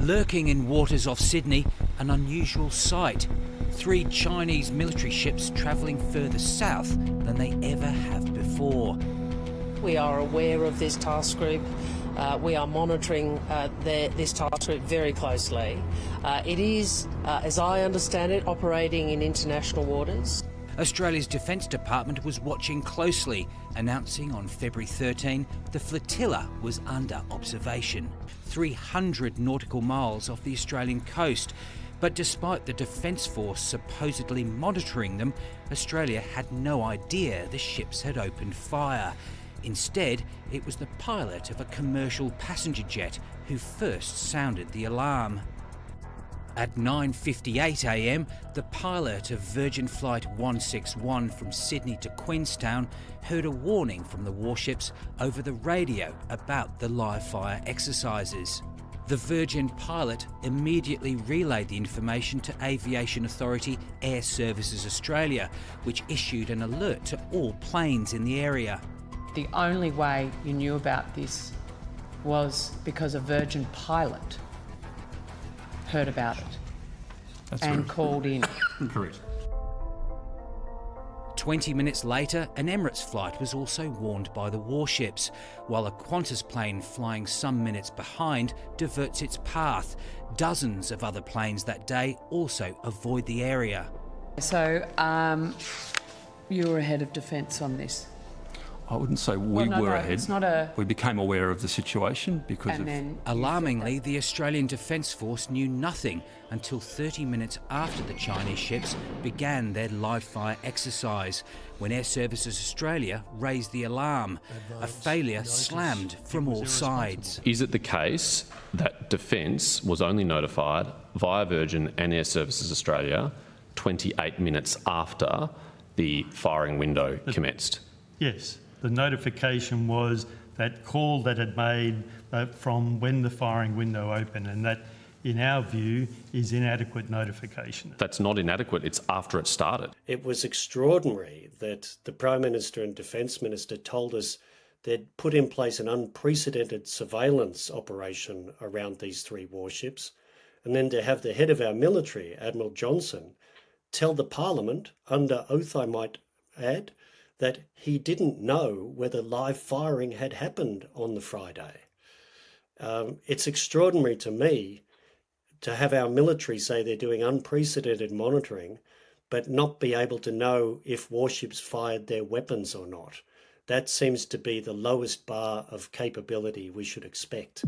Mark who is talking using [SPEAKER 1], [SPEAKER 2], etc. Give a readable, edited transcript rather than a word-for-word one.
[SPEAKER 1] Lurking in waters off Sydney, an unusual sight. 3 Chinese military ships travelling further south than they ever have before.
[SPEAKER 2] We are aware of this task group. We are monitoring this task group very closely. It is, as I understand it, operating in international waters.
[SPEAKER 1] Australia's Defence Department was watching closely, announcing on February 13 the flotilla was under observation, 300 nautical miles off the Australian coast. But despite the Defence Force supposedly monitoring them, Australia had no idea the ships had opened fire. Instead, it was the pilot of a commercial passenger jet who first sounded the alarm. At 9:58 a.m, the pilot of Virgin Flight 161 from Sydney to Queenstown heard a warning from the warships over the radio about the live fire exercises. The Virgin pilot immediately relayed the information to aviation authority Air Services Australia, which issued an alert to all planes in the area.
[SPEAKER 3] The only way you knew about this was because a Virgin pilot heard about it and called in.
[SPEAKER 4] Correct.
[SPEAKER 1] 20 minutes later, an Emirates flight was also warned by the warships, while a Qantas plane flying some minutes behind diverts its path. Dozens of other planes that day also avoid the area.
[SPEAKER 3] So you were ahead of Defence on this?
[SPEAKER 4] I wouldn't say we were ahead.
[SPEAKER 3] It's not a...
[SPEAKER 4] We became aware of the situation because
[SPEAKER 1] Alarmingly, the Australian Defence Force knew nothing until 30 minutes after the Chinese ships began their live fire exercise, when Air Services Australia raised the alarm. A failure slammed from all sides.
[SPEAKER 5] Is it the case that Defence was only notified via Virgin and Air Services Australia 28 minutes after the firing window commenced?
[SPEAKER 6] Yes. The notification was that call that had made from when the firing window opened, and that, in our view, is inadequate notification.
[SPEAKER 5] That's not inadequate, it's after it started.
[SPEAKER 7] It was extraordinary that the Prime Minister and Defence Minister told us they'd put in place an unprecedented surveillance operation around these 3 warships, and then to have the head of our military, Admiral Johnson, tell the Parliament, under oath I might add, that he didn't know whether live firing had happened on the Friday. It's extraordinary to me to have our military say they're doing unprecedented monitoring, but not be able to know if warships fired their weapons or not. That seems to be the lowest bar of capability we should expect.